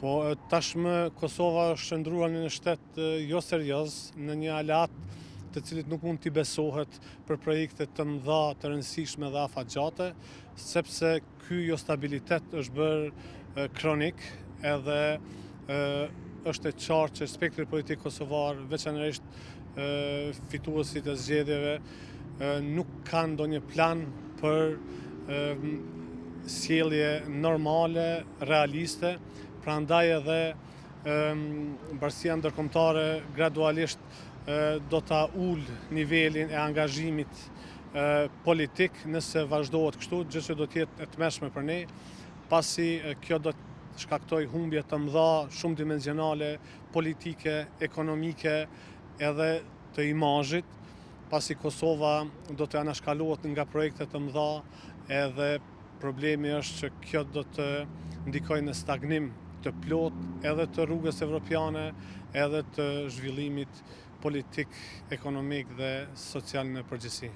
Po tashmë Kosova është shndruar në një shtet jo serioz, në një aleat të cilit nuk mund t'i besohet për projekte të mëdha, të rëndësishme dhe afatgjate, sepse ky jo stabilitet është bërë kronik edhe është e qartë që spektri politik kosovar, veçanërisht fituesit e zgjedhjeve, nuk kanë ndonjë plan për sjellje normale, realiste, prandaj edhe bashkia ndërkombëtare gradualisht do ta ulë nivelin e angazhimit politik nëse vazhdohet kështu, gjë që do të jetë e tmerrshme për ne, pasi kjo do të shkaktoj humbje të mëdha, shumë dimensionale, politike, ekonomike edhe të imazhit, pasi Kosova do të anashkalohet nga projekte të mëdha, edhe problemi është që kjo do të ndikojë në stagnim të plot edhe të rrugës evropiane, edhe të zhvillimit politik, ekonomik dhe social në përgjithësi.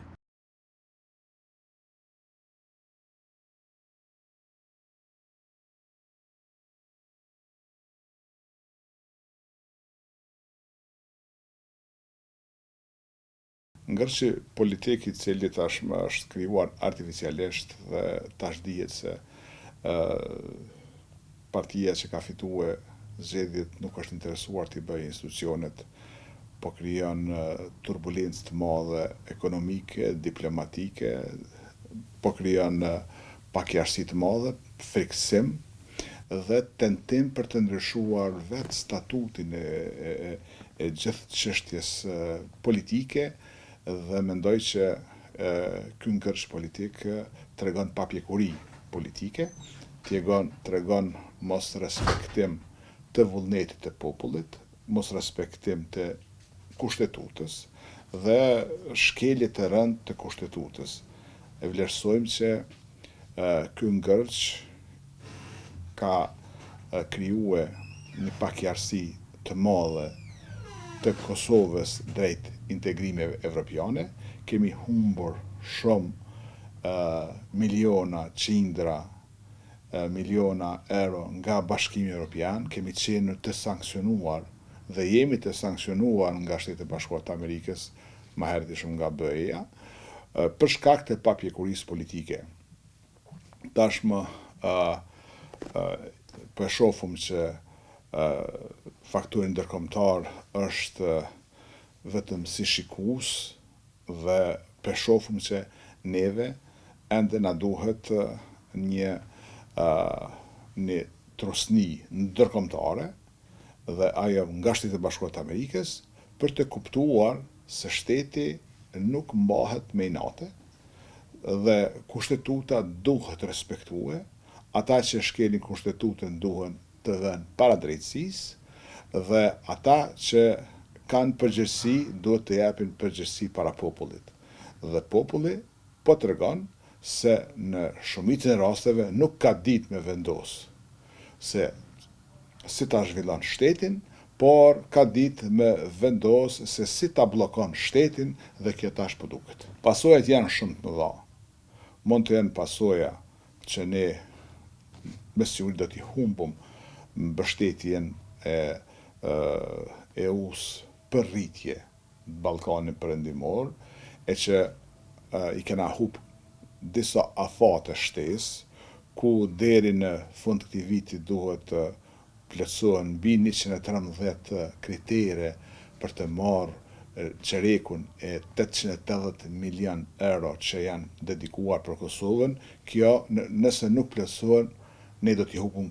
Ngërçi politik I cili tashmë është krijuar artificialisht dhe tash dihet se partia që ka fituar zgjedhjet nuk është interesuar t'i bëjë institucionet, po krijon turbulencë të madhe ekonomike, diplomatike, po krijon pakjarësi të madhe, friksim dhe tentim për të ndryshuar vetë statutin e gjithë çështjes politike dhe mendoj që ky ngërç politik tregon papjekuri politike, tregon mos respektim të vullnetit të popullit, mos respektim të kushtetutës dhe shkelje të rënd të kushtetutës. E vlerësojmë që ky ngërç ka krijuar një pakjarësi të madhe të Kosovës drejt integrimeve evropiane, kemi humbur shumë miliona, qindra miliona euro nga Bashkimi Evropian, kemi qenë të sankcionuar dhe jemi të sankcionuar nga Shtetet Bashkuara të Amerikës, më herët shumë nga BE-ja, për shkak të papjekurisë politike. Tashmë po e shohim që faktori ndërkombëtar është vetëm si shikues dhe po e shohim që neve ende na duhet një trosni ndërkombëtare dhe ajo nga Shtetet Bashkuara të Amerikës për të kuptuar se shteti nuk mbahet me inate dhe kushtetuta duhet respektue, ata që shkelin kushtetutën duhen të vënë para drejtësisë dhe ata që kanë përgjegjësi duhet të japin përgjegjësi para popullit. Dhe populli po tregon se në shumicën e rasteve nuk ka ditë me vendos se si ta zhvillon shtetin, por ka ditë me vendos se si ta bllokon shtetin dhe kjo tash po duket. Pasojat janë shumë të mëdha. Mund të jenë pasoja që ne me siguri do t'i humbum mbështetjen e EU-s për rritje Ballkanin Perëndimor, e që I kena humb disa afate shtesë, ku deri në fund të këtij viti duhet të plotësohen mbi 113 kritere për të marrë çerekun e 880 milion euro që janë dedikuar për Kosovën. Kjo, nëse nuk plotësohen, ne do t'i humbim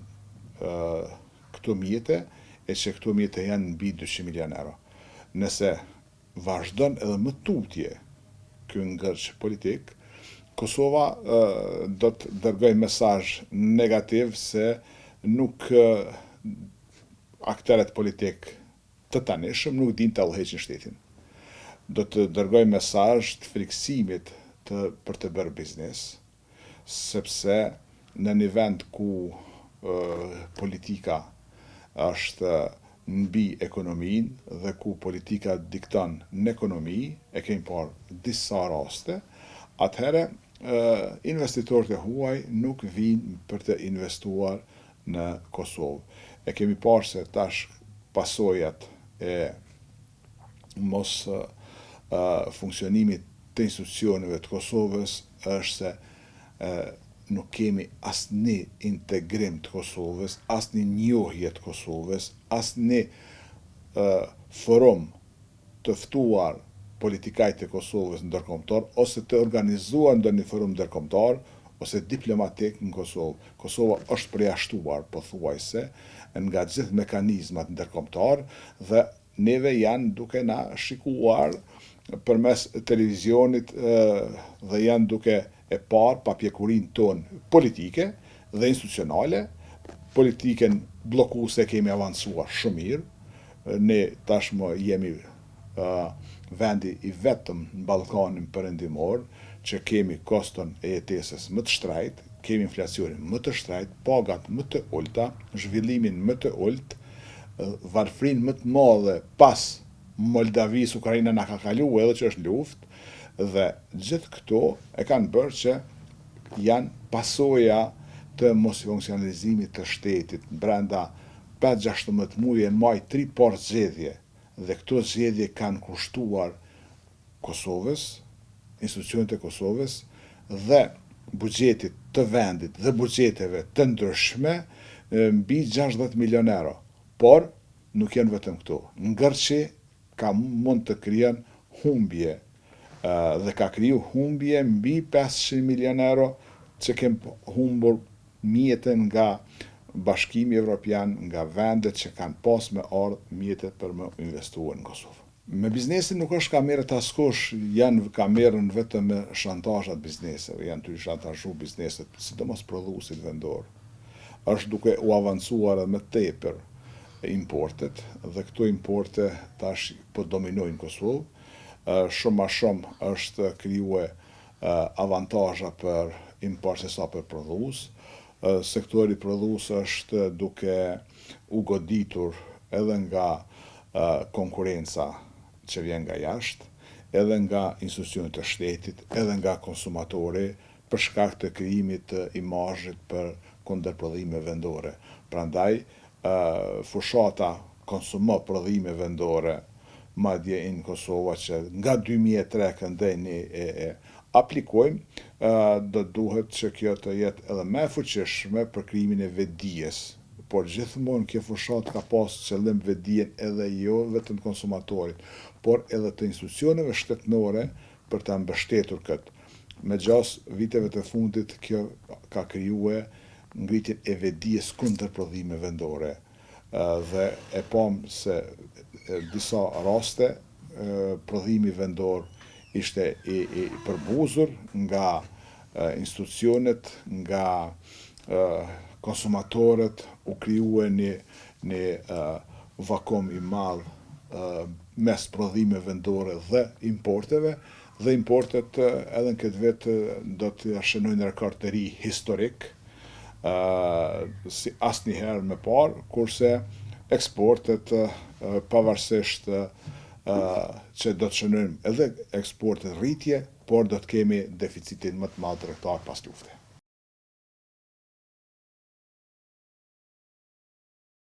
këto mjete, e që këto mjete janë mbi 200 milion euro. Nëse vazhdon edhe më tutje ky ngërç politik, Kosova do të dërgojë mesazh negativ se nuk akteret politik të tanishëm nuk din të udhëheqin shtetin. Do të dërgojë mesazh të friksimit për të bërë biznes, sepse në një vend ku politika është mbi ekonominë dhe ku politika dikton në ekonomi, e kemi parë disa raste, atëherë investitorët e huaj nuk vinë për të investuar në Kosovë. e kemi parë se tash pasojat e mos funksionimit të institucioneve të Kosovës është se nuk kemi asnjë integrim të Kosovës, asnjë njohje të Kosovës, asnjë forum të ftuar politikajt e Kosovës ndërkombëtar, ose të organizuar ndonjë forum ndërkombëtar, ose diplomatik në Kosovë. Kosova është përjashtuar, pothuajse, nga gjithë mekanizmat ndërkombëtar dhe neve janë duke na shikuar përmes televizionit dhe janë duke e parë papjekurin tonë politike dhe institucionale. Politiken bllokuese kemi avancuar shumë mirë. Ne tashmë jemi vendi i vetëm në Ballkanin perëndimor që kemi koston e jetesës më të shtrejtë, kemi inflacionin më të shtrejtë, pagat më të ulta, zhvillimin më të ultë, varfrin më të madhe pas Moldavis, Ukraina na ka kalu edhe që është luftë, dhe gjithë këto e kanë bërë që janë pasoja të mos funksionalizimit të shtetit. Brenda 5-16 muaj në maj 3 parë zgjedhje, dhe këto zgjedhje kanë kushtuar Kosovës, institucionet e Kosovës dhe buxhetit të vendit dhe buxheteve të ndryshme mbi 60 milion euro. Por nuk janë vetëm këto. Ngërçi ka mund të krijon humbje dhe ka kriju humbje mbi 500 milion euro që kemë humbur mjetën nga Bashkimi Evropian, nga vendet që kanë pas me ardhë mjetët për më investuar në Kosovë. Me biznesin nuk është ka merret askush, janë ka merren vetëm me shantazhat bizneseve, janë të shantazhu bizneset, sidomos prodhuesit vendor. Është duke u avancuar edhe më tepër importet, dhe këto importe tash po dominojnë Kosovë. Shumë ma shumë është krijuar avantazha për import se sa për prodhues. Sektori prodhues është duke u goditur edhe nga konkurenca që vjen nga jashtë, edhe nga institucionet e shtetit, edhe nga konsumatori, për shkak të krijimit të imazhit për kundër prodhime vendore. Prandaj, fushata konsumo prodhime vendore, madje në Kosova që nga 2003 këndej ne e aplikojmë, do duhet që kjo të jetë edhe më e fuqishme për krijimin e vetdijes. Por gjithmonë kjo fushat ka pas qëllim vetdijen edhe jo vetëm konsumatorit, por edhe të institucioneve shtetërore për ta mbështetur këtë. Me gjas viteve të fundit kjo ka krijuar ngritjen e vetdijes kundër prodhimeve vendore. Dhe e pam se disa raste prodhimi vendor ishte i përbuzur nga institucionet, nga konsumatorët, u krijuar një vakum i madh mes prodhimeve vendore dhe importeve, dhe importet edhe në këtë vit do të shënojnë rekord të ri historik, si asnjëherë më parë, kurse eksportet pavarësisht që do të shënojmë edhe eksportet rritje, por do të kemi deficitin më të madh tregtar pas lufte.